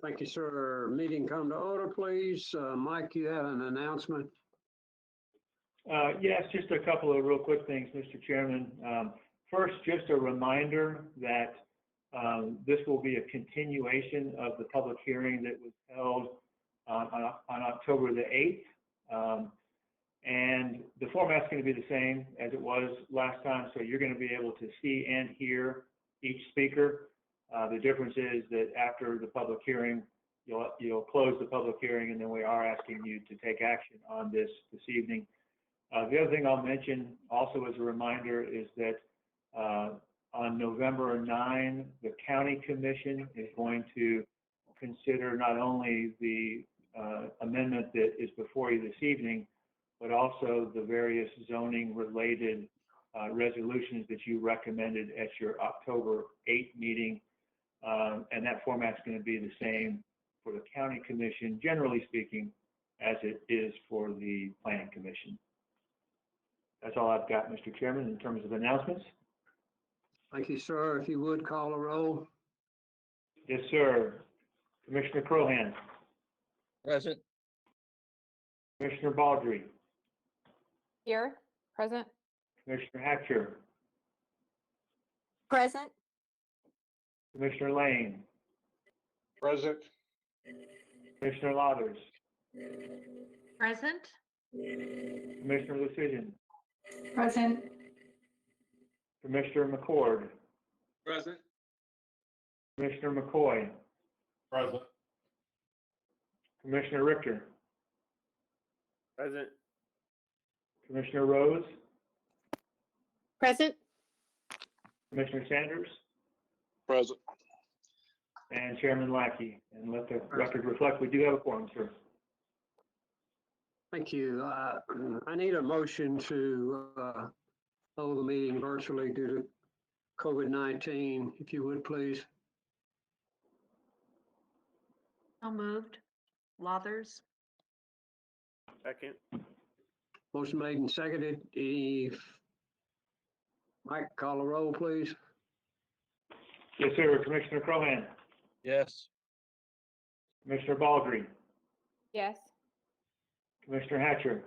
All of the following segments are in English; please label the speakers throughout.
Speaker 1: Thank you, sir. Meeting come to order, please. Mike, you have an announcement?
Speaker 2: Yes, just a couple of real quick things, Mr. Chairman. First, just a reminder that this will be a continuation of the public hearing that was held on October the 8th. And the format's going to be the same as it was last time, so you're going to be able to see and hear each speaker. The difference is that after the public hearing, you'll close the public hearing, and then we are asking you to take action on this evening. The other thing I'll mention also as a reminder is that on November 9, the County Commission is going to consider not only the amendment that is before you this evening, but also the various zoning related resolutions that you recommended at your October 8th meeting. And that format's going to be the same for the County Commission, generally speaking, as it is for the Planning Commission. That's all I've got, Mr. Chairman, in terms of announcements.
Speaker 1: Thank you, sir. If you would call a roll.
Speaker 2: Yes, sir. Commissioner Crohan.
Speaker 3: Present.
Speaker 2: Commissioner Baldry.
Speaker 4: Here. Present.
Speaker 2: Commissioner Hatcher.
Speaker 4: Present.
Speaker 2: Commissioner Lane.
Speaker 3: Present.
Speaker 2: Commissioner Lauders.
Speaker 4: Present.
Speaker 2: Commissioner Lucidian.
Speaker 4: Present.
Speaker 2: Commissioner McCord.
Speaker 3: Present.
Speaker 2: Commissioner McCoy.
Speaker 3: Present.
Speaker 2: Commissioner Richter.
Speaker 3: Present.
Speaker 2: Commissioner Rose.
Speaker 4: Present.
Speaker 2: Commissioner Sanders.
Speaker 3: Present.
Speaker 2: And Chairman Lackey. And let the record reflect we do have a quorum, sir.
Speaker 1: Thank you. I need a motion to hold the meeting virtually due to COVID-19, if you would, please.
Speaker 4: So moved. Lathers.
Speaker 3: Second.
Speaker 1: Motion made and seconded. Mike, call a roll, please.
Speaker 2: Yes, sir. Commissioner Crohan.
Speaker 3: Yes.
Speaker 2: Commissioner Baldry.
Speaker 4: Yes.
Speaker 2: Commissioner Hatcher.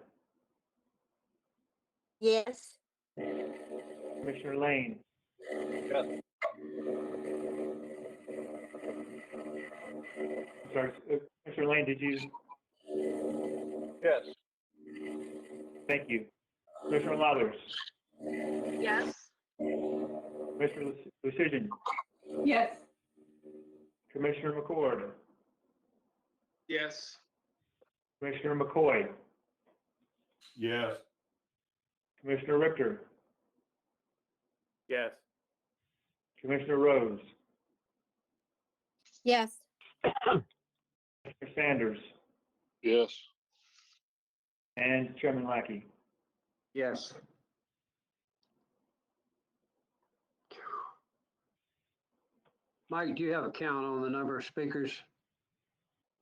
Speaker 4: Yes.
Speaker 2: Commissioner Lane.
Speaker 3: Yes.
Speaker 2: Sorry, Commissioner Lane, did you?
Speaker 3: Yes.
Speaker 2: Thank you. Commissioner Lauders.
Speaker 4: Yes.
Speaker 2: Commissioner Lucidian.
Speaker 4: Yes.
Speaker 2: Commissioner McCord.
Speaker 3: Yes.
Speaker 2: Commissioner McCoy.
Speaker 3: Yes.
Speaker 2: Commissioner Richter.
Speaker 3: Yes.
Speaker 2: Commissioner Rose.
Speaker 4: Yes.
Speaker 2: Commissioner Sanders.
Speaker 3: Yes.
Speaker 2: And Chairman Lackey.
Speaker 1: Yes. Mike, do you have a count on the number of speakers?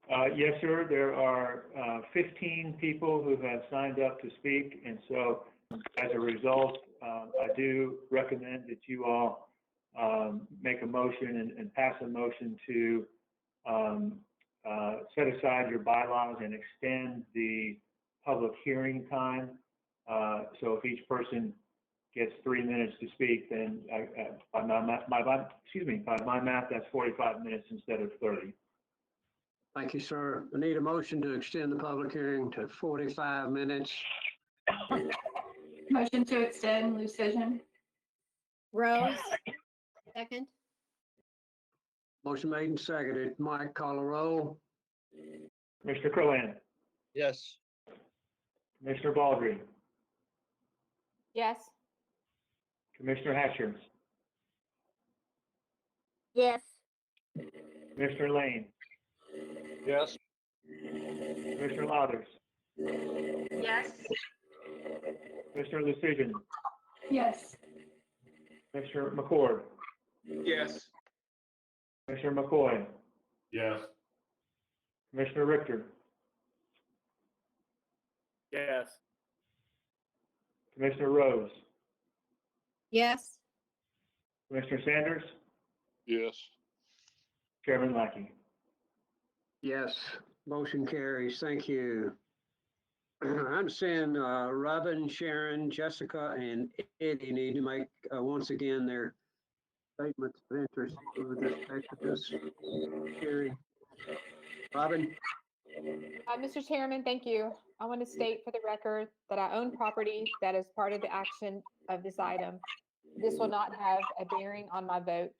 Speaker 2: Yes, sir. There are 15 people who have signed up to speak. And so as a result, I do recommend that you all make a motion and pass a motion to set aside your bylaws and extend the public hearing time. So if each person gets 3 minutes to speak, then by my math, that's 45 minutes instead of 30.
Speaker 1: Thank you, sir. I need a motion to extend the public hearing to 45 minutes.
Speaker 5: Motion to extend, Lucidian.
Speaker 4: Rose. Second.
Speaker 1: Motion made and seconded. Mike, call a roll.
Speaker 2: Commissioner Crohan.
Speaker 3: Yes.
Speaker 2: Commissioner Baldry.
Speaker 4: Yes.
Speaker 2: Commissioner Hatcher.
Speaker 4: Yes.
Speaker 2: Commissioner Lane.
Speaker 3: Yes.
Speaker 2: Commissioner Lauders.
Speaker 4: Yes.
Speaker 2: Commissioner Lucidian.
Speaker 5: Yes.
Speaker 2: Commissioner McCord.
Speaker 3: Yes.
Speaker 2: Commissioner McCoy.
Speaker 3: Yes.
Speaker 2: Commissioner Richter.
Speaker 3: Yes.
Speaker 2: Commissioner Rose.
Speaker 4: Yes.
Speaker 2: Commissioner Sanders.
Speaker 3: Yes.
Speaker 2: Chairman Lackey.
Speaker 1: Yes, motion carries. Thank you. I'm seeing Robin, Sharon, Jessica, and Eddie need to make once again their statements of interest with respect to this hearing. Robin?
Speaker 4: Mr. Chairman, thank you. I want to state for the record that I own property that is part of the action of this item. This will not have a bearing on my vote.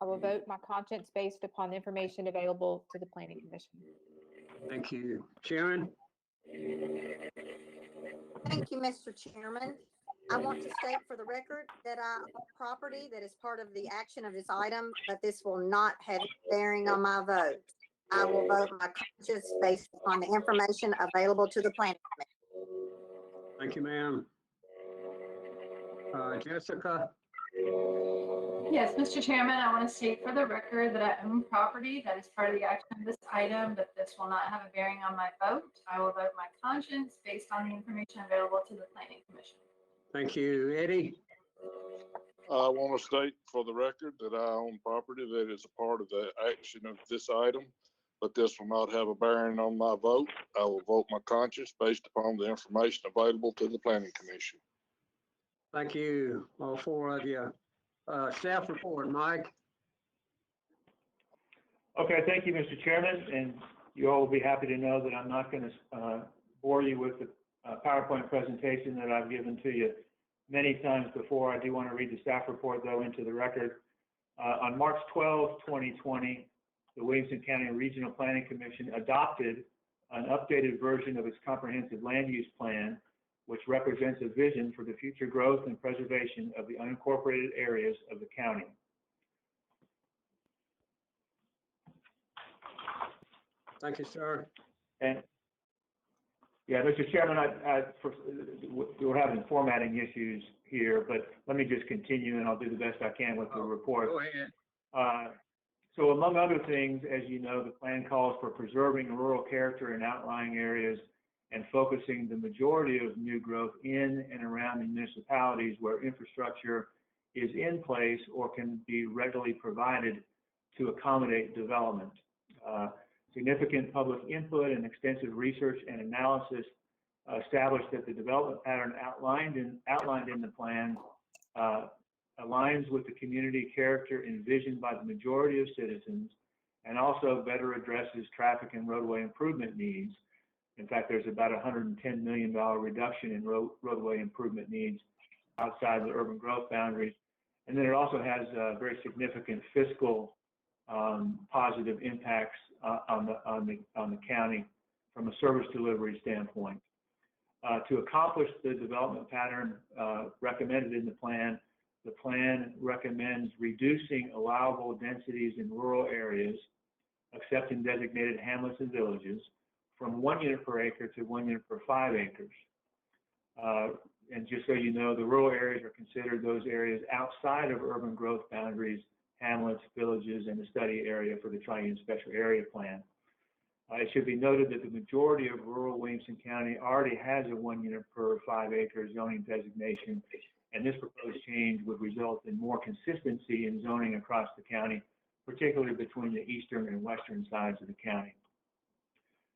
Speaker 4: I will vote my conscience based upon the information available to the Planning Commission.
Speaker 1: Thank you. Sharon?
Speaker 6: Thank you, Mr. Chairman. I want to state for the record that I own property that is part of the action of this item, but this will not have bearing on my vote. I will vote my conscience based upon the information available to the planning commission.
Speaker 1: Thank you, ma'am. Jessica?
Speaker 5: Yes, Mr. Chairman, I want to state for the record that I own property that is part of the action of this item, but this will not have a bearing on my vote. I will vote my conscience based on the information available to the Planning Commission.
Speaker 1: Thank you. Eddie?
Speaker 3: I want to state for the record that I own property that is a part of the action of this item, but this will not have a bearing on my vote. I will vote my conscience based upon the information available to the Planning Commission.
Speaker 1: Thank you, all four of you. Staff report, Mike?
Speaker 2: Okay, thank you, Mr. Chairman, and you all will be happy to know that I'm not going to bore you with the PowerPoint presentation that I've given to you many times before. I do want to read the staff report, though, into the record. On March 12, 2020, the Williamson County Regional Planning Commission adopted an updated version of its comprehensive land use plan, which represents a vision for the future growth and preservation of the unincorporated areas of the county.
Speaker 1: Thank you, sir.
Speaker 2: And yeah, Mr. Chairman, we're having formatting issues here, but let me just continue and I'll do the best I can with the report.
Speaker 1: Go ahead.
Speaker 2: So among other things, as you know, the plan calls for preserving rural character in outlying areas and focusing the majority of new growth in and around the municipalities where infrastructure is in place or can be readily provided to accommodate development. Significant public input and extensive research and analysis established that the development pattern outlined in the plan aligns with the community character envisioned by the majority of citizens and also better addresses traffic and roadway improvement needs. In fact, there's about $110 million reduction in roadway improvement needs outside the urban growth boundaries. And then it also has very significant fiscal positive impacts on the county from a service delivery standpoint. To accomplish the development pattern recommended in the plan recommends reducing allowable densities in rural areas, except in designated hamlets and villages, from 1 unit per acre to 1 unit per 5 acres. And just so you know, the rural areas are considered those areas outside of urban growth boundaries, hamlets, villages, and the study area for the Triune Special Area Plan. It should be noted that the majority of rural Williamson County already has a 1 unit per 5 acre zoning designation, and this proposed change would result in more consistency in zoning across the county, particularly between the eastern and western sides of the county.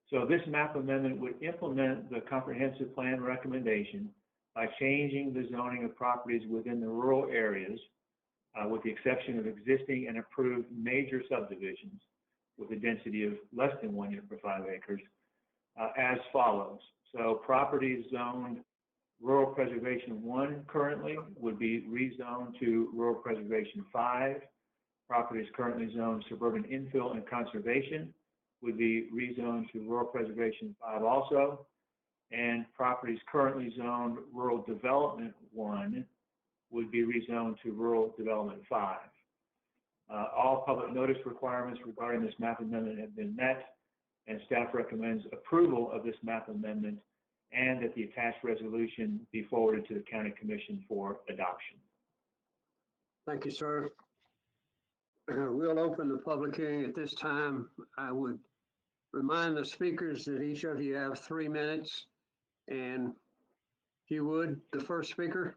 Speaker 2: So this map amendment would implement the comprehensive plan recommendation by changing the zoning of properties within the rural areas, with the exception of existing and approved major subdivisions with a density of less than 1 unit per 5 acres, as follows. So properties zoned Rural Preservation 1 currently would be rezoned to Rural Preservation 5. Properties currently zoned Suburban Infill and Conservation would be rezoned to Rural Preservation 5 also. And properties currently zoned Rural Development 1 would be rezoned to Rural Development 5. All public notice requirements regarding this map amendment have been met, and staff recommends approval of this map amendment and that the attached resolution be forwarded to the County Commission for adoption.
Speaker 1: Thank you, sir. We'll open the public hearing at this time. I would remind the speakers that each of you have 3 minutes. And if you would, the first speaker.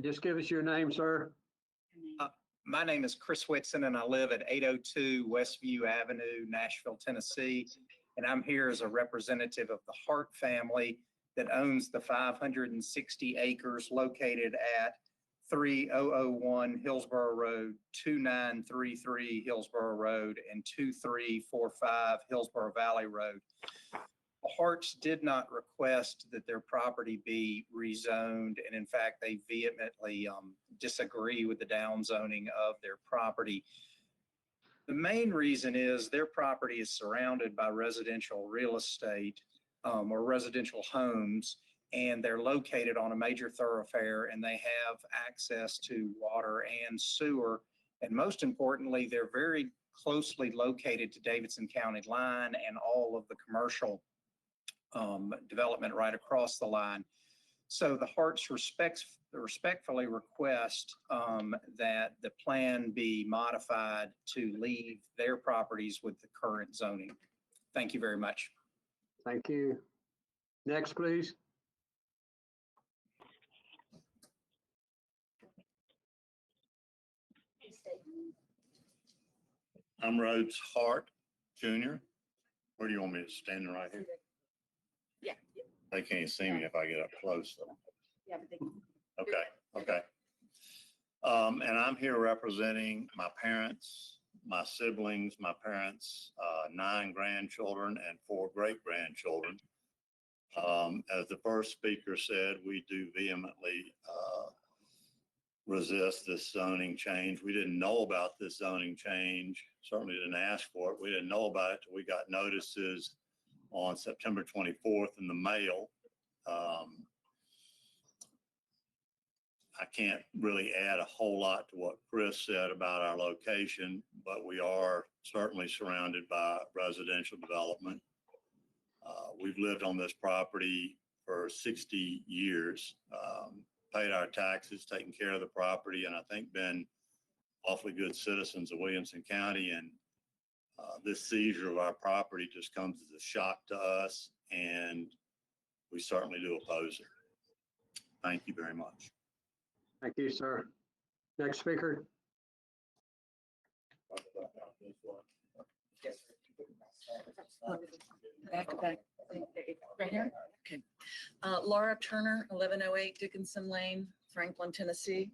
Speaker 1: Just give us your name, sir.
Speaker 7: My name is Chris Whitson, and I live at 802 Westview Avenue, Nashville, Tennessee. And I'm here as a representative of the Hart family that owns the 560 acres located at 3001 Hillsborough Road, 2933 Hillsborough Road, and 2345 Hillsborough Valley Road. The Harts did not request that their property be rezoned, and in fact, they vehemently disagree with the downzoning of their property. The main reason is their property is surrounded by residential real estate or residential homes, and they're located on a major thoroughfare, and they have access to water and sewer. And most importantly, they're very closely located to Davidson County line and all of the commercial development right across the line. So the Harts respectfully request that the plan be modified to leave their properties with the current zoning. Thank you very much.
Speaker 1: Thank you. Next, please.
Speaker 8: I'm Rhodes Hart Jr. Where do you want me to stand right here?
Speaker 9: Yeah.
Speaker 8: They can't see me if I get up close though.
Speaker 9: Yeah, but they.
Speaker 8: Okay. And I'm here representing my parents, my siblings, my parents, 9 grandchildren and 4 great-grandchildren. As the first speaker said, we do vehemently resist this zoning change. We didn't know about this zoning change, certainly didn't ask for it. We didn't know about it till we got notices on September 24th in the mail. I can't really add a whole lot to what Chris said about our location, but we are certainly surrounded by residential development. We've lived on this property for 60 years, paid our taxes, taken care of the property, and I think been awfully good citizens of Williamson County. And this seizure of our property just comes as a shock to us, and we certainly do oppose it. Thank you very much.
Speaker 1: Thank you, sir. Next speaker.
Speaker 9: Back to back. Right here? Okay. Laura Turner, 1108 Dickinson Lane, Franklin, Tennessee.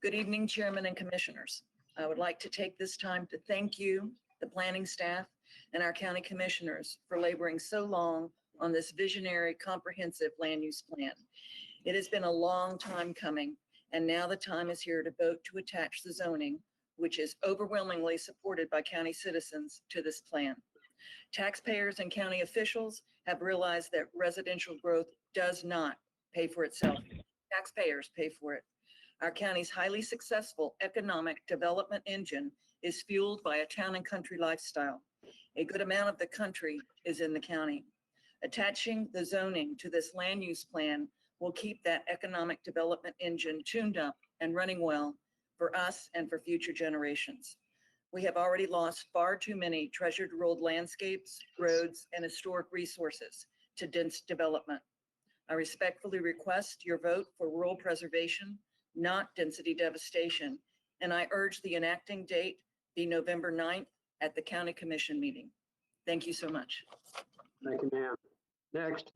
Speaker 9: Good evening, Chairman and Commissioners. I would like to take this time to thank you, the planning staff, and our county commissioners for laboring so long on this visionary, comprehensive land use plan. It has been a long time coming, and now the time is here to vote to attach the zoning, which is overwhelmingly supported by county citizens, to this plan. Taxpayers and county officials have realized that residential growth does not pay for itself. Taxpayers pay for it. Our county's highly successful economic development engine is fueled by a town and country lifestyle. A good amount of the country is in the county. Attaching the zoning to this land use plan will keep that economic development engine tuned up and running well for us and for future generations. We have already lost far too many treasured rural landscapes, roads, and historic resources to dense development. I respectfully request your vote for rural preservation, not density devastation, and I urge the enacting date be November 9th at the County Commission meeting. Thank you so much.
Speaker 1: Thank you, ma'am. Next.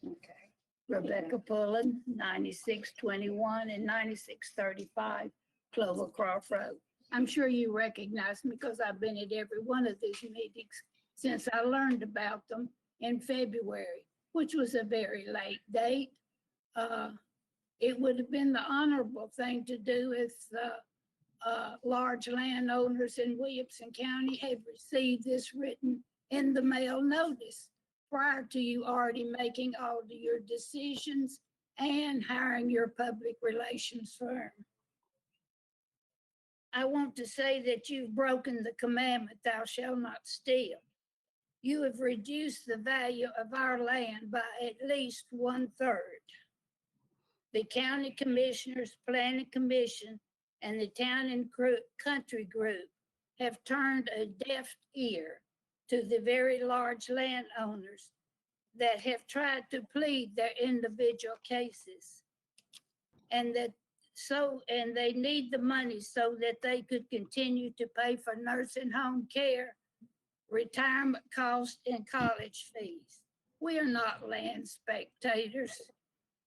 Speaker 10: Okay. Rebecca Pullen, 9621 and 9635 Clovercroft Road. I'm sure you recognize me because I've been at every one of these meetings since I learned about them in February, which was a very late date. It would have been the honorable thing to do if the large landowners in Williamson County had received this written in the mail notice prior to you already making all of your decisions and hiring your public relations firm. I want to say that you've broken the commandment, thou shalt not steal. You have reduced the value of our land by at least 1/3. The county commissioners, planning commission, and the town and country group have turned a deaf ear to the very large landowners that have tried to plead their individual cases. And and they need the money so that they could continue to pay for nursing home care, retirement costs, and college fees. We are not land spectators.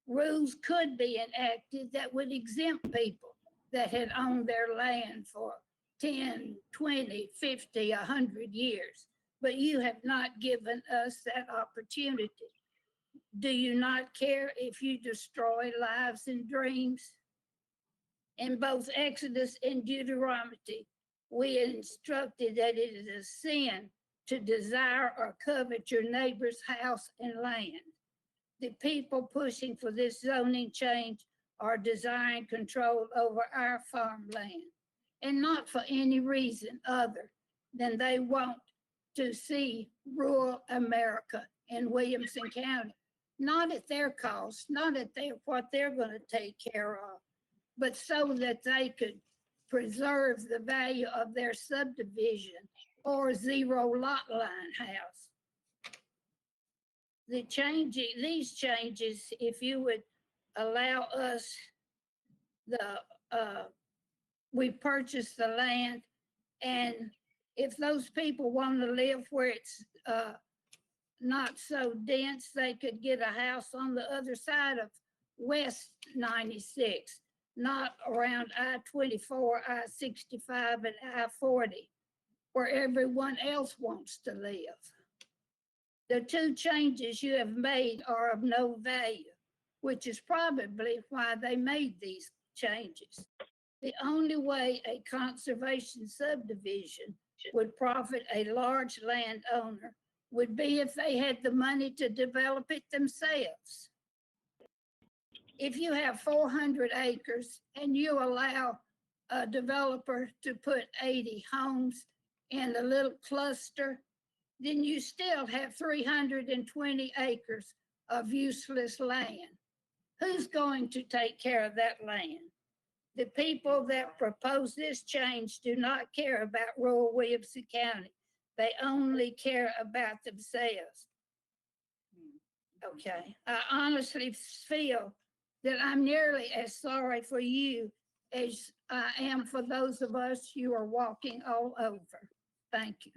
Speaker 10: Rules could be enacted that would exempt people that had owned their land for 10, 20, 50, 100 years. But you have not given us that opportunity. Do you not care if you destroy lives and dreams? In both Exodus and Deuteronomy, we instructed that it is a sin to desire or covet your neighbor's house and land. The people pushing for this zoning change are desiring control over our farmland, and not for any reason other than they want to see rural America in Williamson County, not at their cost, not at what they're going to take care of, but so that they could preserve the value of their subdivision or zero lot line house. These changes, if you would allow us we purchase the land, and if those people want to live where it's not so dense, they could get a house on the other side of West 96, not around I-24, I-65, and I-40, where everyone else wants to live. The two changes you have made are of no value, which is probably why they made these changes. The only way a conservation subdivision would profit a large landowner would be if they had the money to develop it themselves. If you have 400 acres and you allow a developer to put 80 homes in a little cluster, then you still have 320 acres of useless land. Who's going to take care of that land? The people that propose this change do not care about rural Williamson County. They only care about themselves. Okay, I honestly feel that I'm nearly as sorry for you as I am for those of us you are walking all over. Thank you.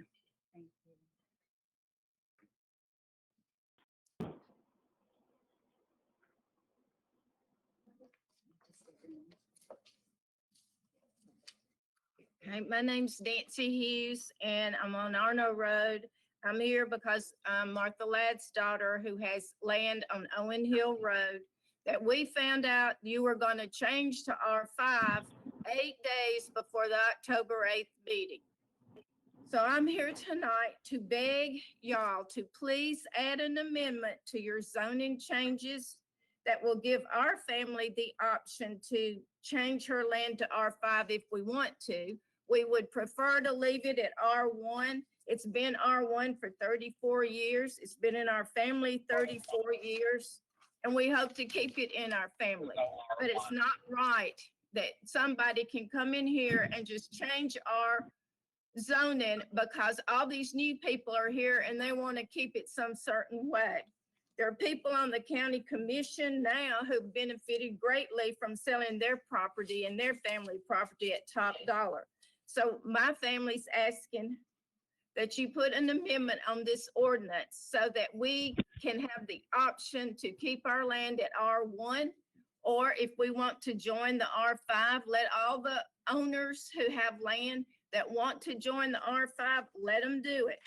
Speaker 11: Hi, my name's Nancy Hughes, and I'm on Arno Road. I'm here because I'm Martha Ladd's daughter, who has land on Owen Hill Road, that we found out you were going to change to R5 8 days before the October 8th meeting. So I'm here tonight to beg y'all to please add an amendment to your zoning changes that will give our family the option to change her land to R5 if we want to. We would prefer to leave it at R1. It's been R1 for 34 years. It's been in our family 34 years, and we hope to keep it in our family. But it's not right that somebody can come in here and just change our zoning because all these new people are here and they want to keep it some certain way. There are people on the county commission now who've benefited greatly from selling their property and their family property at top dollar. So my family's asking that you put an amendment on this ordinance so that we can have the option to keep our land at R1, or if we want to join the R5, let all the owners who have land that want to join the R5, let them do it.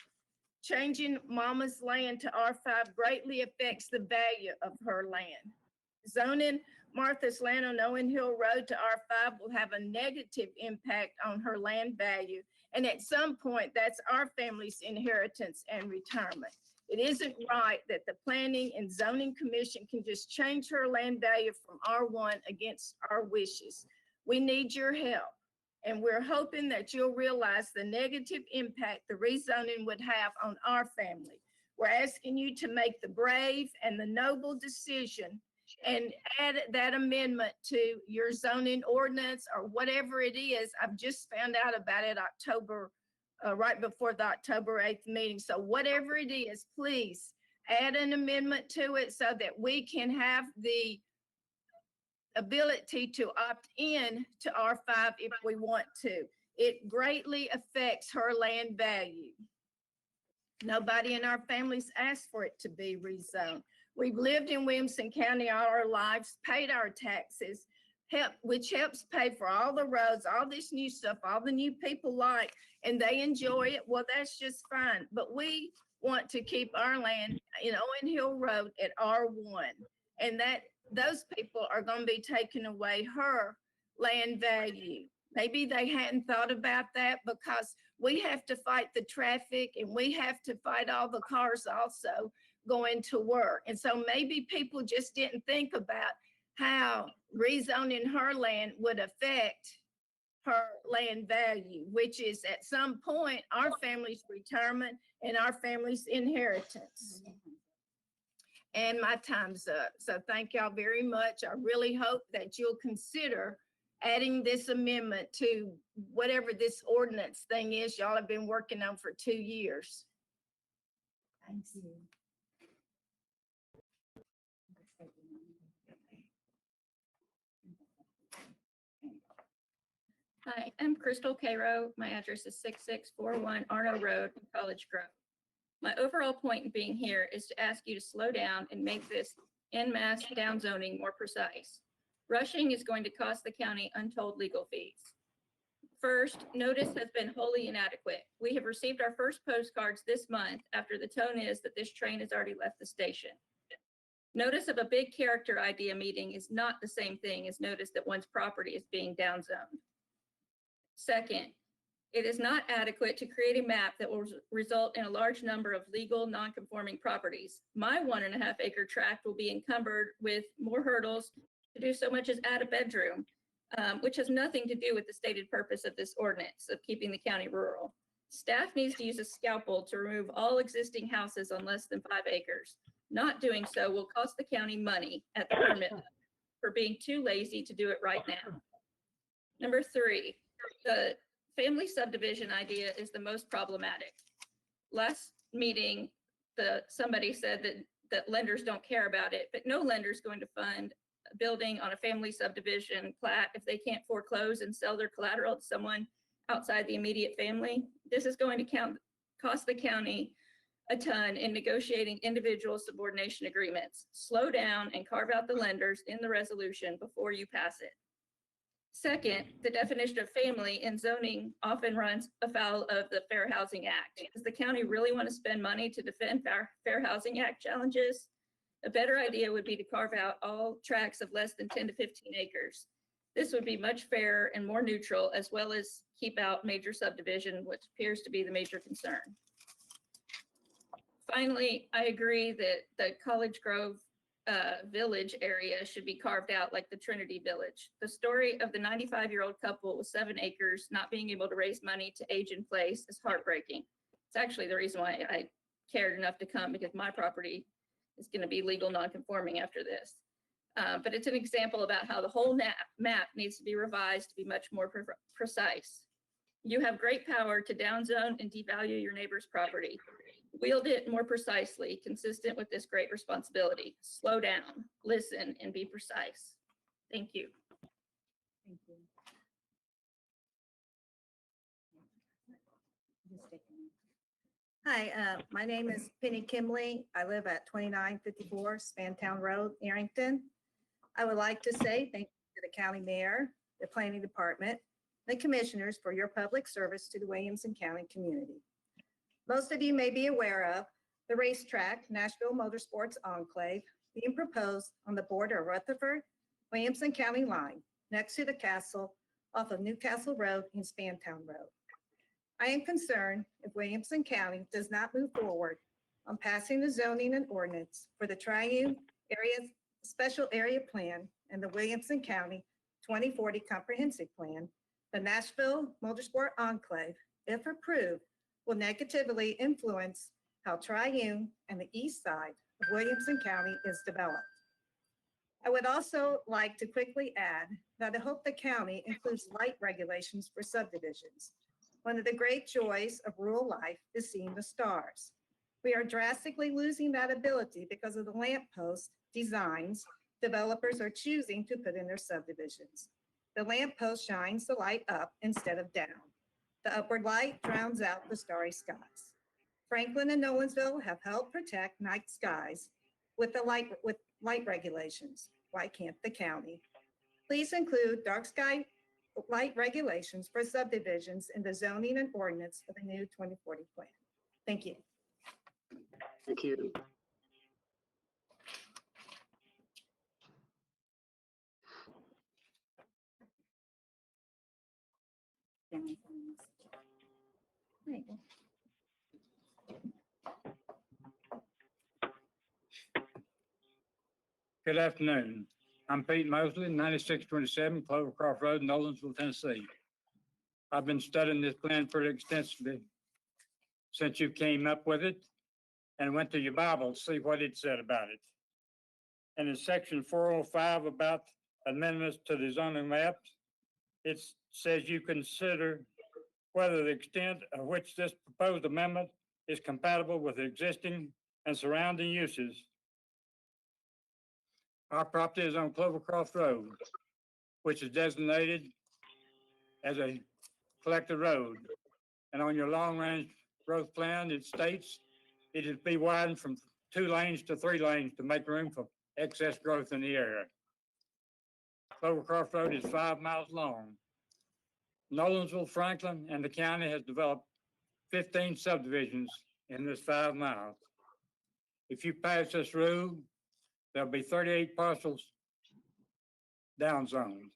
Speaker 11: Changing Mama's land to R5 greatly affects the value of her land. Zoning Martha's land on Owen Hill Road to R5 will have a negative impact on her land value. And at some point, that's our family's inheritance and retirement. It isn't right that the Planning and Zoning Commission can just change her land value from R1 against our wishes. We need your help. And we're hoping that you'll realize the negative impact the rezoning would have on our family. We're asking you to make the brave and the noble decision and add that amendment to your zoning ordinance or whatever it is. I've just found out about it October, right before the October 8th meeting. So whatever it is, please add an amendment to it so that we can have the ability to opt in to R5 if we want to. It greatly affects her land value. Nobody in our families asked for it to be rezoned. We've lived in Williamson County all our lives, paid our taxes, which helps pay for all the roads, all this new stuff, all the new people like, and they enjoy it. Well, that's just fine. But we want to keep our land in Owen Hill Road at R1. And those people are going to be taking away her land value. Maybe they hadn't thought about that because we have to fight the traffic and we have to fight all the cars also going to work. And so maybe people just didn't think about how rezoning her land would affect her land value, which is at some point our family's retirement and our family's inheritance. And my time's up. So thank y'all very much. I really hope that you'll consider adding this amendment to whatever this ordinance thing is y'all have been working on for 2 years.
Speaker 9: Thank you.
Speaker 12: Hi, I'm Crystal Cairo. My address is 6641 Arno Road in College Grove. My overall point in being here is to ask you to slow down and make this en masse downzoning more precise. Rushing is going to cost the county untold legal fees. First, notice has been wholly inadequate. We have received our first postcards this month after the tone is that this train has already left the station. Notice of a big character idea meeting is not the same thing as notice that one's property is being downzoned. Second, it is not adequate to create a map that will result in a large number of legal non-conforming properties. My 1.5 acre tract will be encumbered with more hurdles to do so much as add a bedroom, which has nothing to do with the stated purpose of this ordinance of keeping the county rural. Staff needs to use a scalpel to remove all existing houses on less than 5 acres. Not doing so will cost the county money at the permit for being too lazy to do it right now. Number 3, the family subdivision idea is the most problematic. Last meeting, somebody said that lenders don't care about it, but no lender is going to fund a building on a family subdivision plat if they can't foreclose and sell their collateral to someone outside the immediate family. This is going to cost the county a ton in negotiating individual subordination agreements. Slow down and carve out the lenders in the resolution before you pass it. Second, the definition of family in zoning often runs afoul of the Fair Housing Act. Does the county really want to spend money to defend Fair Housing Act challenges? A better idea would be to carve out all tracts of less than 10 to 15 acres. This would be much fairer and more neutral, as well as keep out major subdivision, which appears to be the major concern. Finally, I agree that the College Grove village area should be carved out like the Trinity Village. The story of the 95-year-old couple with 7 acres not being able to raise money to age in place is heartbreaking. It's actually the reason why I cared enough to come, because my property is going to be legal non-conforming after this. But it's an example about how the whole map needs to be revised to be much more precise. You have great power to downzone and devalue your neighbor's property. Wield it more precisely, consistent with this great responsibility. Slow down, listen, and be precise. Thank you.
Speaker 9: Thank you.
Speaker 6: Hi, my name is Penny Kimley. I live at 2954 Spantown Road, Arrington. I would like to say thank you to the county mayor, the planning department, the commissioners for your public service to the Williamson County community. Most of you may be aware of the racetrack, Nashville Motorsports Enclave, being proposed on the border of Rutherford, Williamson County line, next to the castle off of Newcastle Road and Spantown Road. I am concerned if Williamson County does not move forward on passing the zoning and ordinance for the Triune Area Special Area Plan and the Williamson County 2040 Comprehensive Plan, the Nashville Motorsport Enclave, if approved, will negatively influence how Triune and the east side of Williamson County is developed. I would also like to quickly add that I hope the county includes light regulations for subdivisions. One of the great joys of rural life is seeing the stars.
Speaker 13: We are drastically losing that ability because of the lamppost designs developers are choosing to put in their subdivisions. The lamppost shines the light up instead of down. The upward light drowns out the starry skies. Franklin and Nolensville have helped protect night skies with light regulations. Why can't the county? Please include dark sky light regulations for subdivisions in the zoning and ordinance of the new 2040 plan. Thank you.
Speaker 1: Thank you.
Speaker 14: Good afternoon. I'm Pete Mosley, 9627 Clovercroft Road, Nolensville, Tennessee. I've been studying this plan pretty extensively since you came up with it and went to your Bible to see what it said about it. And in section 405 about amendments to the zoning maps, it says you consider whether the extent of which this proposed amendment is compatible with existing and surrounding uses. Our property is on Clovercroft Road, which is designated as a collector road. And on your long-range growth plan, it states it is be widened from 2 lanes to 3 lanes to make room for excess growth in the area. Clovercroft Road is 5 miles long. Nolensville, Franklin, and the county has developed 15 subdivisions in this 5 miles. If you pass this rule, there'll be 38 parcels downzoned.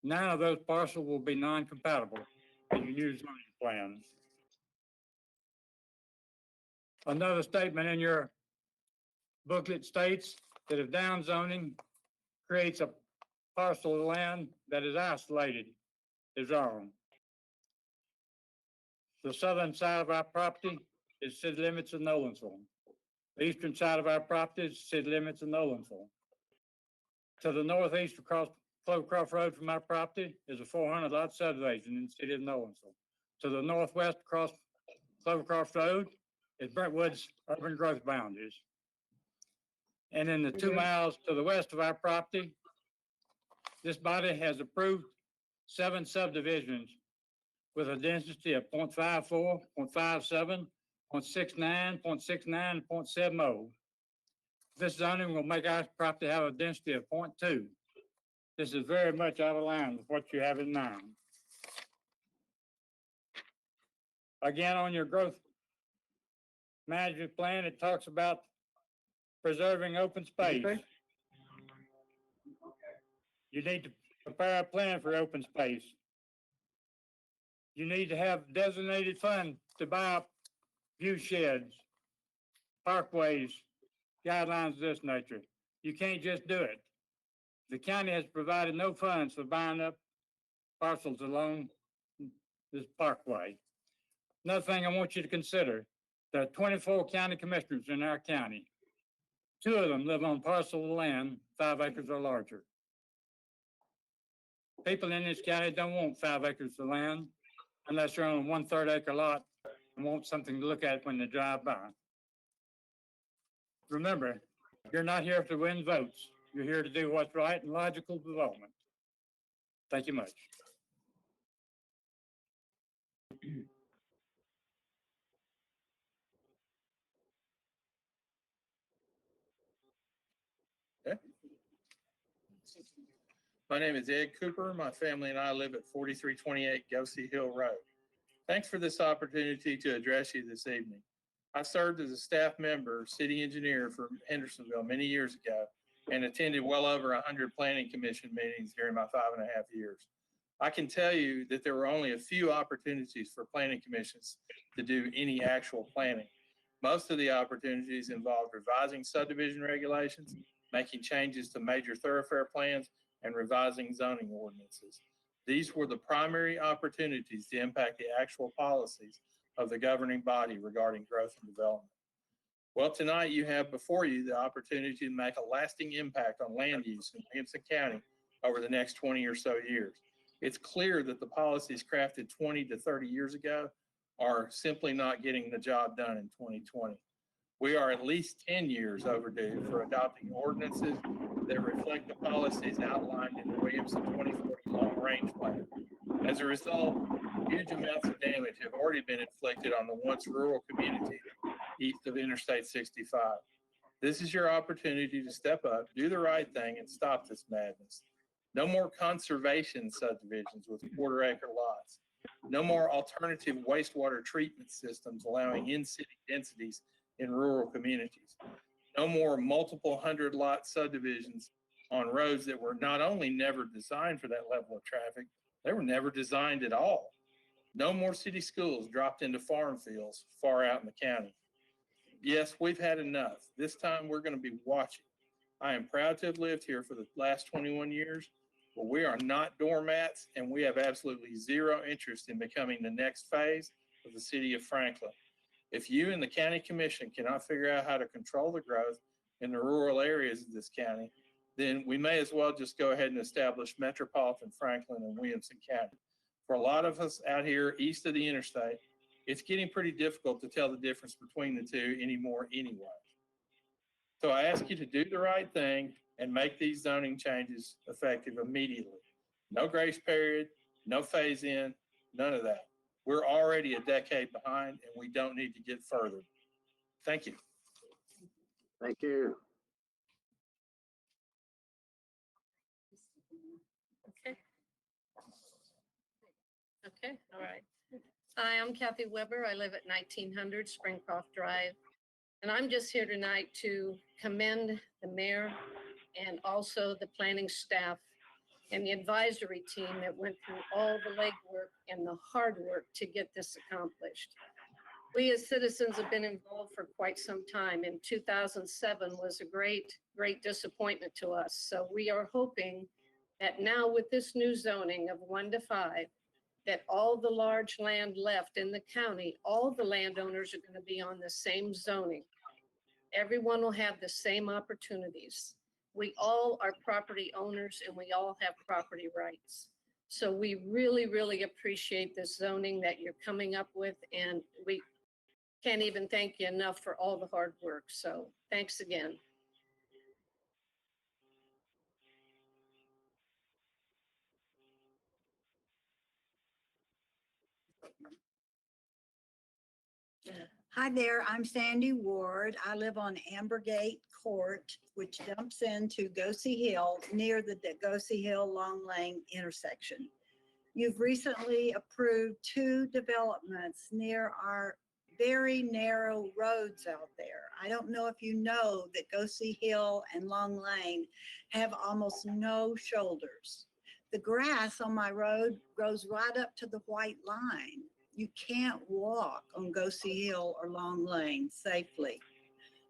Speaker 14: 9 of those parcels will be non-compatible with your new zoning plan. Another statement in your booklet states that if downzoning creates a parcel of land that is isolated, is wrong. The southern side of our property is city limits of Nolensville. The eastern side of our property is city limits of Nolensville. To the northeast across Clovercroft Road from our property is a 400 lot subdivision in the city of Nolensville. To the northwest across Clovercroft Road is Brentwood's urban growth boundaries. And in the 2 miles to the west of our property, this body has approved 7 subdivisions with a density of 0.54, 0.57, 0.69, 0.69, and 0.70. This zoning will make our property have a density of 0.2. This is very much out of line with what you have in mind. Again, on your growth management plan, it talks about preserving open space. You need to prepare a plan for open space. You need to have designated funds to buy up view sheds, parkways, guidelines of this nature. You can't just do it. The county has provided no funds for buying up parcels along this parkway. Another thing I want you to consider, there are 24 county commissioners in our county. 2 of them live on parcel of land 5 acres or larger. People in this county don't want 5 acres of land unless they're on a 1/3 acre lot and want something to look at when they drive by. Remember, you're not here to win votes. You're here to do what's right and logical development. Thank you much.
Speaker 15: My name is Ed Cooper. My family and I live at 4328 Gosey Hill Road. Thanks for this opportunity to address you this evening. I served as a staff member, city engineer for Hendersonville many years ago and attended well over 100 planning commission meetings during my 5.5 years. I can tell you that there were only a few opportunities for planning commissions to do any actual planning. Most of the opportunities involved revising subdivision regulations, making changes to major thoroughfare plans, and revising zoning ordinances. These were the primary opportunities to impact the actual policies of the governing body regarding growth and development. Well, tonight you have before you the opportunity to make a lasting impact on land use in Williamson County over the next 20 or so years. It's clear that the policies crafted 20 to 30 years ago are simply not getting the job done in 2020. We are at least 10 years overdue for adopting ordinances that reflect the policies outlined in the Williamson 2040 Long Range Plan. As a result, huge amounts of damage have already been inflicted on the once rural community east of Interstate 65. This is your opportunity to step up, do the right thing, and stop this madness. No more conservation subdivisions with quarter-acre lots. No more alternative wastewater treatment systems allowing in-city densities in rural communities. No more multiple hundred lot subdivisions on roads that were not only never designed for that level of traffic, they were never designed at all. No more city schools dropped into farm fields far out in the county. Yes, we've had enough. This time we're going to be watching. I am proud to have lived here for the last 21 years, but we are not doormats, and we have absolutely zero interest in becoming the next phase of the city of Franklin. If you and the county commission cannot figure out how to control the growth in the rural areas of this county, then we may as well just go ahead and establish metropolitan Franklin and Williamson County. For a lot of us out here east of the interstate, it's getting pretty difficult to tell the difference between the two anymore anyway. So I ask you to do the right thing and make these zoning changes effective immediately. No grace period, no phase in, none of that. We're already a decade behind and we don't need to get further. Thank you.
Speaker 1: Thank you.
Speaker 16: Okay. Okay, all right. Hi, I'm Kathy Weber. I live at 1900 Springcroft Drive. And I'm just here tonight to commend the mayor and also the planning staff and the advisory team that went through all the legwork and the hard work to get this accomplished. We as citizens have been involved for quite some time, and 2007 was a great disappointment to us. So we are hoping that now with this new zoning of 1 to 5, that all the large land left in the county, all the landowners are going to be on the same zoning. Everyone will have the same opportunities. We all are property owners and we all have property rights. So we really, really appreciate this zoning that you're coming up with, and we can't even thank you enough for all the hard work. So thanks again.
Speaker 17: Hi there, I'm Sandy Ward. I live on Ambergate Court, which dumps into Gosey Hill near the Gosey Hill Long Lane intersection. You've recently approved 2 developments near our very narrow roads out there. I don't know if you know that Gosey Hill and Long Lane have almost no shoulders. The grass on my road grows right up to the white line. You can't walk on Gosey Hill or Long Lane safely.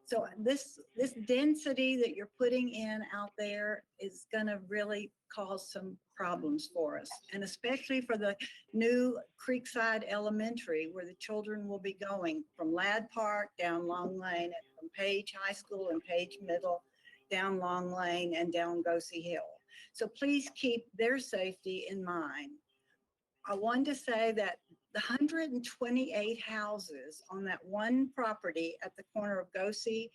Speaker 17: So this density that you're putting in out there is going to really cause some problems for us, and especially for the new Creekside Elementary, where the children will be going from Ladd Park down Long Lane, and from Page High School and Page Middle down Long Lane and down Gosey Hill. So please keep their safety in mind. I wanted to say that the 128 houses on that one property at the corner of Gosey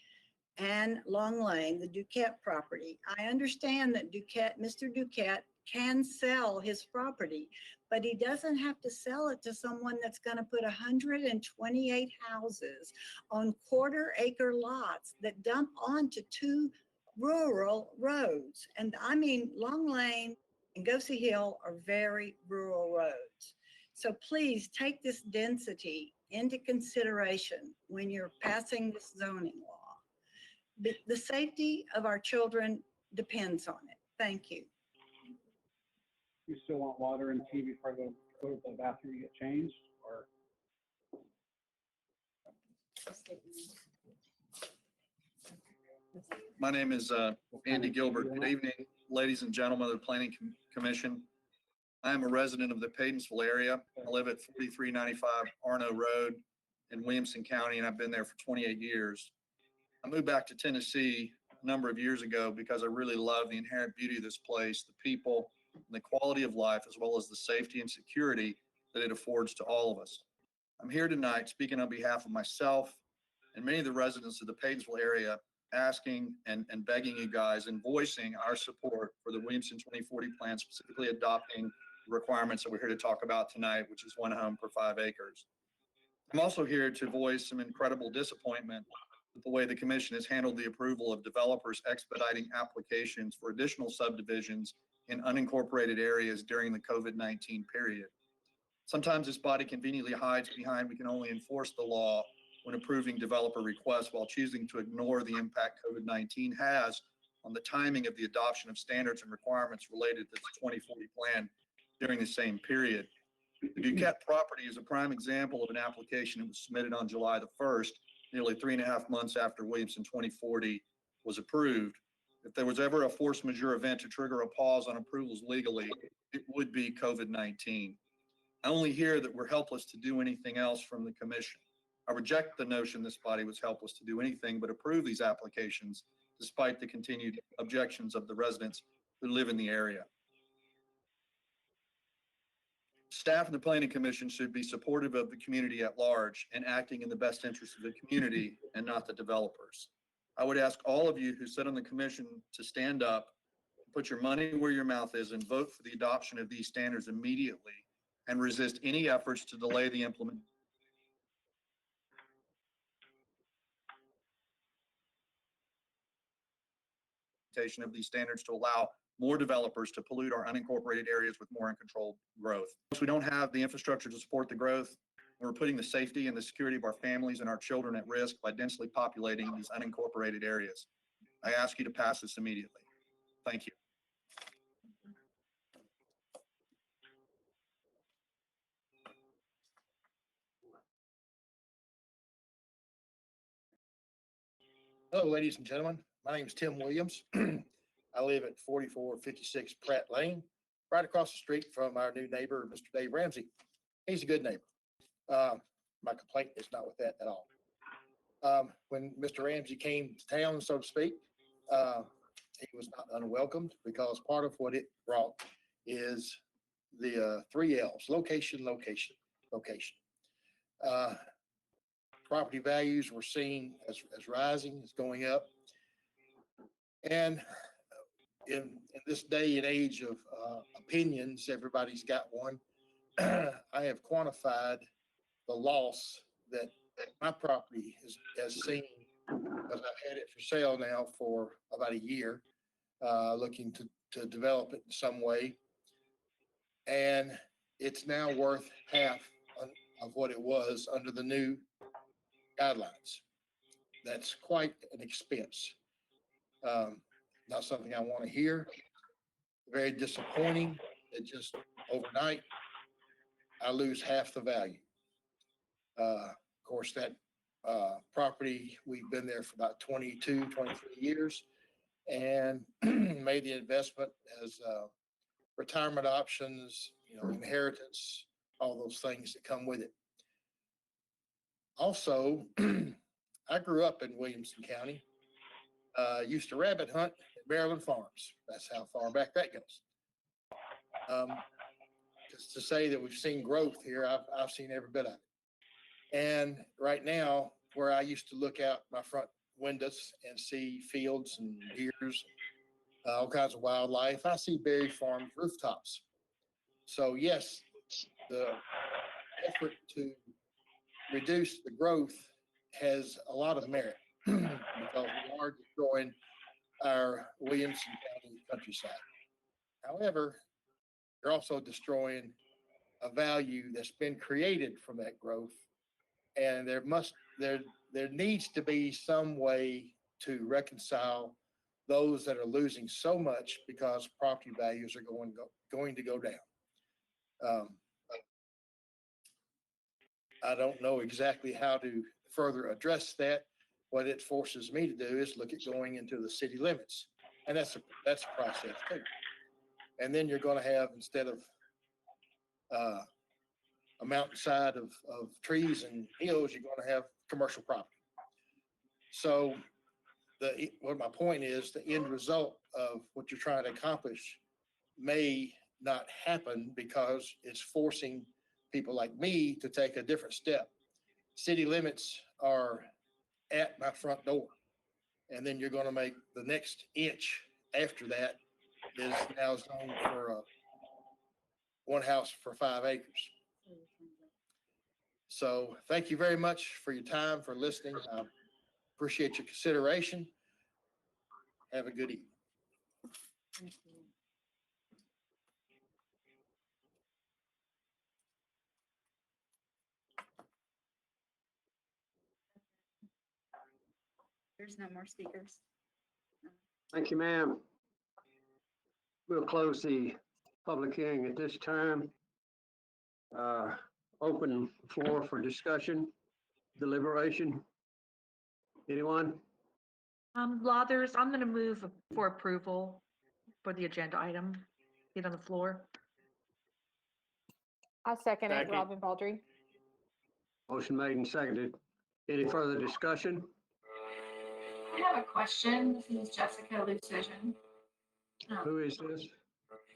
Speaker 17: and Long Lane, the Duquette property, I understand that Mr. Duquette can sell his property, but he doesn't have to sell it to someone that's going to put 128 houses on quarter-acre lots that dump onto 2 rural roads. And I mean, Long Lane and Gosey Hill are very rural roads. So please take this density into consideration when you're passing this zoning law. The safety of our children depends on it. Thank you.
Speaker 18: You still want water and tea before they go to the bathroom to get changed, or?
Speaker 19: My name is Andy Gilbert. Good evening, ladies and gentlemen of the Planning Commission. I am a resident of the Paydensville area. I live at 4395 Arno Road in Williamson County, and I've been there for 28 years. I moved back to Tennessee a number of years ago because I really love the inherent beauty of this place, the people, and the quality of life, as well as the safety and security that it affords to all of us. I'm here tonight speaking on behalf of myself and many of the residents of the Paynesville area, asking and begging you guys and voicing our support for the Williamson 2040 plan, specifically adopting the requirements that we're here to talk about tonight, which is 1 home per 5 acres. I'm also here to voice some incredible disappointment with the way the commission has handled the approval of developers expediting applications for additional subdivisions in unincorporated areas during the COVID-19 period. Sometimes this body conveniently hides behind we can only enforce the law when approving developer requests while choosing to ignore the impact COVID-19 has on the timing of the adoption of standards and requirements related to the 2040 plan during the same period. The Duquette property is a prime example of an application that was submitted on July the 1st, nearly 3.5 months after Williamson 2040 was approved. If there was ever a force majeure event to trigger a pause on approvals legally, it would be COVID-19. I only hear that we're helpless to do anything else from the commission. I reject the notion this body was helpless to do anything but approve these applications despite the continued objections of the residents who live in the area. Staff and the Planning Commission should be supportive of the community at large and acting in the best interest of the community and not the developers. I would ask all of you who sit on the commission to stand up, put your money where your mouth is, and vote for the adoption of these standards immediately and resist any efforts to delay the implementation of these standards to allow more developers to pollute our unincorporated areas with more uncontrolled growth. If we don't have the infrastructure to support the growth, we're putting the safety and the security of our families and our children at risk by densely populating these unincorporated areas. I ask you to pass this immediately. Thank you.
Speaker 20: Hello, ladies and gentlemen. My name is Tim Williams. I live at 4456 Pratt Lane, right across the street from our new neighbor, Mr. Dave Ramsey. He's a good neighbor. My complaint is not with that at all. When Mr. Ramsey came to town, so to speak, he was not unwelcomed because part of what it brought is the 3 L's: location, location, location. Property values were seen as rising, as going up. And in this day and age of opinions, everybody's got one. I have quantified the loss that my property has seen, because I've had it for sale now for about a year, looking to develop it in some way. And it's now worth half of what it was under the new guidelines. That's quite an expense. Not something I want to hear. Very disappointing that just overnight I lose half the value. Of course, that property, we've been there for about 22, 23 years and made the investment as retirement options, inheritance, all those things that come with it. Also, I grew up in Williamson County. Used to rabbit hunt at Maryland Farms. That's how far back that goes. Just to say that we've seen growth here, I've seen every bit of it. And right now, where I used to look out my front windows and see fields and deers, all kinds of wildlife, I see Berry Farms rooftops. So yes, the effort to reduce the growth has a lot of merit because we are destroying our Williamson County countryside. However, you're also destroying a value that's been created from that growth, and there needs to be some way to reconcile those that are losing so much because property values are going to go down. I don't know exactly how to further address that. What it forces me to do is look at going into the city limits, and that's a process too. And then you're going to have, instead of a mountainside of trees and hills, you're going to have commercial property. So what my point is, the end result of what you're trying to accomplish may not happen because it's forcing people like me to take a different step. City limits are at my front door. And then you're gonna make the next inch after that is now zoned for one house for 5 acres. So thank you very much for your time, for listening. I appreciate your consideration. Have a good evening.
Speaker 12: There's no more speakers.
Speaker 1: Thank you, ma'am. We'll close the public hearing at this time. Open floor for discussion, deliberation. Anyone?
Speaker 21: Lathers, I'm going to move for approval for the agenda item. Get on the floor.
Speaker 4: I second it,
Speaker 14: Second.
Speaker 4: Robin Baldry.
Speaker 1: Motion made and seconded. Any further discussion?
Speaker 5: I have a question. This is Jessica Lucision.
Speaker 1: Who is this?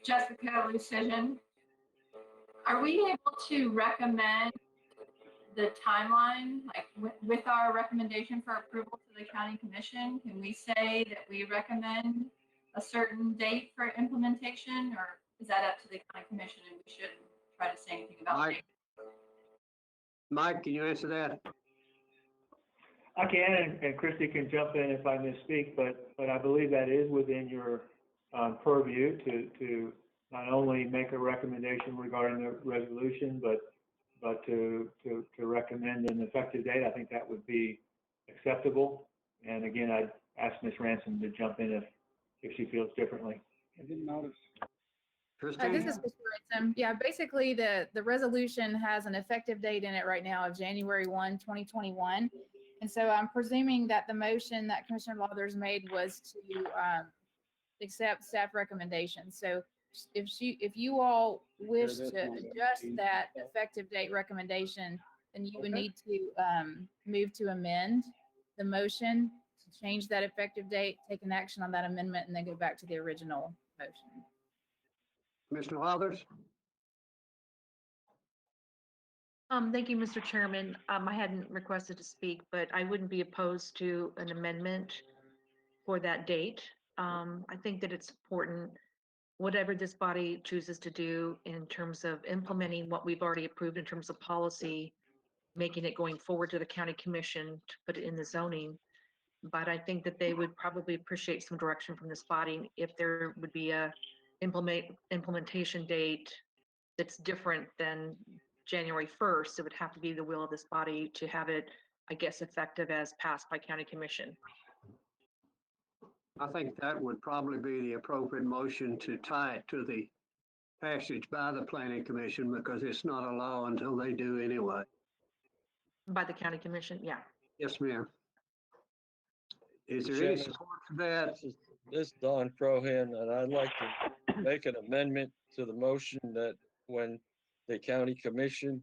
Speaker 5: Jessica Lucision. Are we able to recommend the timeline, like with our recommendation for approval to the county commission? Can we say that we recommend a certain date for implementation, or is that up to the county commission and we shouldn't try to say anything about it?
Speaker 1: Mike, can you answer that?
Speaker 2: I can, and Christie can jump in if I misspeak, but I believe that is within your purview to not only make a recommendation regarding the resolution, but to recommend an effective date. I think that would be acceptable. And again, I'd ask Ms. Ransom to jump in if she feels differently.
Speaker 18: I didn't notice.
Speaker 22: This is Mr. Ransom. Yeah, basically the resolution has an effective date in it right now of January 1, 2021. And so I'm presuming that the motion that Commissioner Lathers made was to accept staff recommendations. So if you all wish to adjust that effective date recommendation, then you would need to move to amend the motion to change that effective date, take an action on that amendment, and then go back to the original motion.
Speaker 1: Commissioner Lathers?
Speaker 21: Thank you, Mr. Chairman. I hadn't requested to speak, but I wouldn't be opposed to an amendment for that date. I think that it's important, whatever this body chooses to do in terms of implementing what we've already approved in terms of policy, making it going forward to the county commission to put it in the zoning. But I think that they would probably appreciate some direction from this body if there would be a implementation date that's different than January 1st. It would have to be the will of this body to have it, I guess, effective as passed by county commission.
Speaker 1: I think that would probably be the appropriate motion to tie it to the passage by the planning commission, because it's not a law until they do anyway.
Speaker 21: By the county commission, yeah.
Speaker 1: Yes, ma'am. Is there any
Speaker 23: Chairman,
Speaker 1: support for that?
Speaker 23: This is Don Crohan, and I'd like to make an amendment to the motion that when the county commission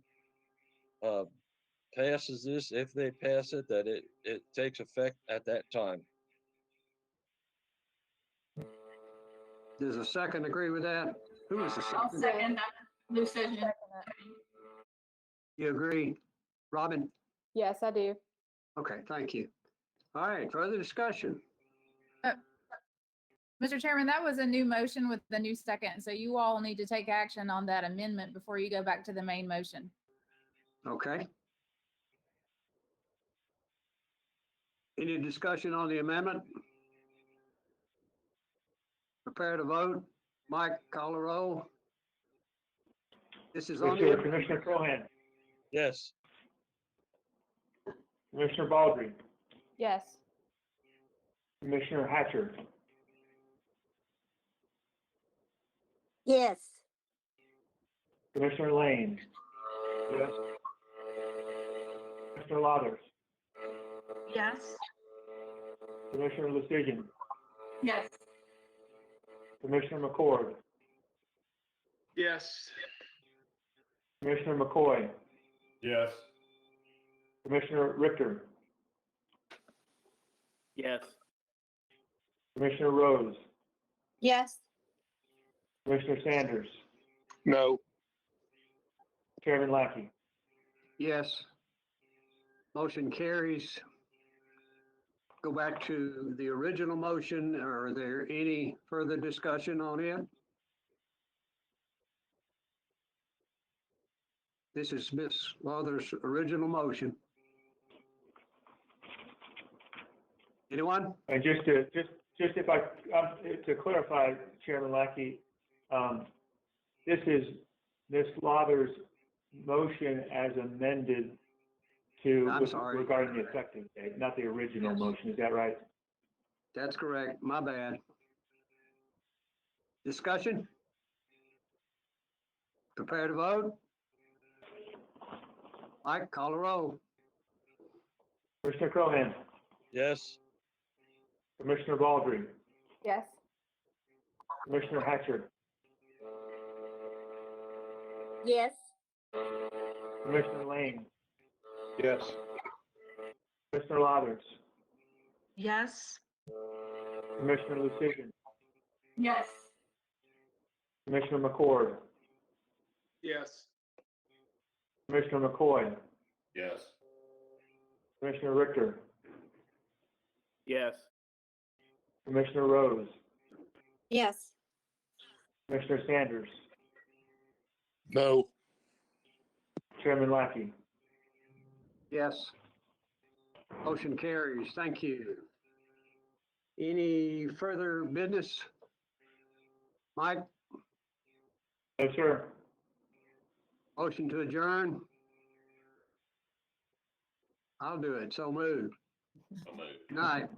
Speaker 23: passes this, if they pass it, that it takes effect at that time.
Speaker 1: Does a second agree with that? Who is the
Speaker 5: I'll
Speaker 1: second?
Speaker 5: second that decision.
Speaker 1: You agree? Robin?
Speaker 4: Yes, I do.
Speaker 1: Okay, thank you. All right, further discussion.
Speaker 22: Mr. Chairman, that was a new motion with the new second. So you all need to take action on that amendment before you go back to the main motion.
Speaker 1: Okay. Any discussion on the amendment? Prepare to vote. Mike, call the roll. This is on the.
Speaker 2: Commissioner Crohan,
Speaker 23: Yes.
Speaker 2: Commissioner Baldry,
Speaker 4: Yes.
Speaker 2: Commissioner Hatcher,
Speaker 6: Yes.
Speaker 2: Commissioner Lane. Yes. Commissioner Lathers,
Speaker 21: Yes.
Speaker 2: Commissioner Lucision,
Speaker 5: Yes.
Speaker 2: Commissioner McCord,
Speaker 14: Yes.
Speaker 2: Commissioner McCoy,
Speaker 14: Yes.
Speaker 2: Commissioner Richter,
Speaker 14: Yes.
Speaker 2: Commissioner Rose,
Speaker 6: Yes.
Speaker 2: Commissioner Sanders,
Speaker 3: No.
Speaker 2: Chairman Lackey.
Speaker 1: Yes. Motion carries. Go back to the original motion. Are there any further discussion on it? This is Ms. Lawler's original motion. Anyone?
Speaker 2: And just if I, to clarify, Chairman Lackey, this is Ms. Lawler's motion as amended
Speaker 1: I'm sorry.
Speaker 2: regarding the effective date, not the original motion. Is that right?
Speaker 1: That's correct. My bad. Discussion? Prepare to vote? Mike, call a roll.
Speaker 2: Commissioner Cohan,
Speaker 23: Yes.
Speaker 2: Commissioner Baldry,
Speaker 4: Yes.
Speaker 2: Commissioner Hatcher,
Speaker 6: Yes.
Speaker 2: Commissioner Lane,
Speaker 3: Yes.
Speaker 2: Commissioner Lathers,
Speaker 21: Yes.
Speaker 2: Commissioner Lucian,
Speaker 5: Yes.
Speaker 2: Commissioner McCord,
Speaker 3: Yes.
Speaker 2: Commissioner McCoy,
Speaker 3: Yes.
Speaker 2: Commissioner Richter,
Speaker 7: Yes.
Speaker 2: Commissioner Rose,
Speaker 6: Yes.
Speaker 2: Commissioner Sanders,
Speaker 3: No.
Speaker 2: Chairman Lackey.
Speaker 1: Yes. Motion carries. Thank you. Any further business? Mike,
Speaker 2: No, sir.
Speaker 1: motion to adjourn? I'll do it. So moved. Night.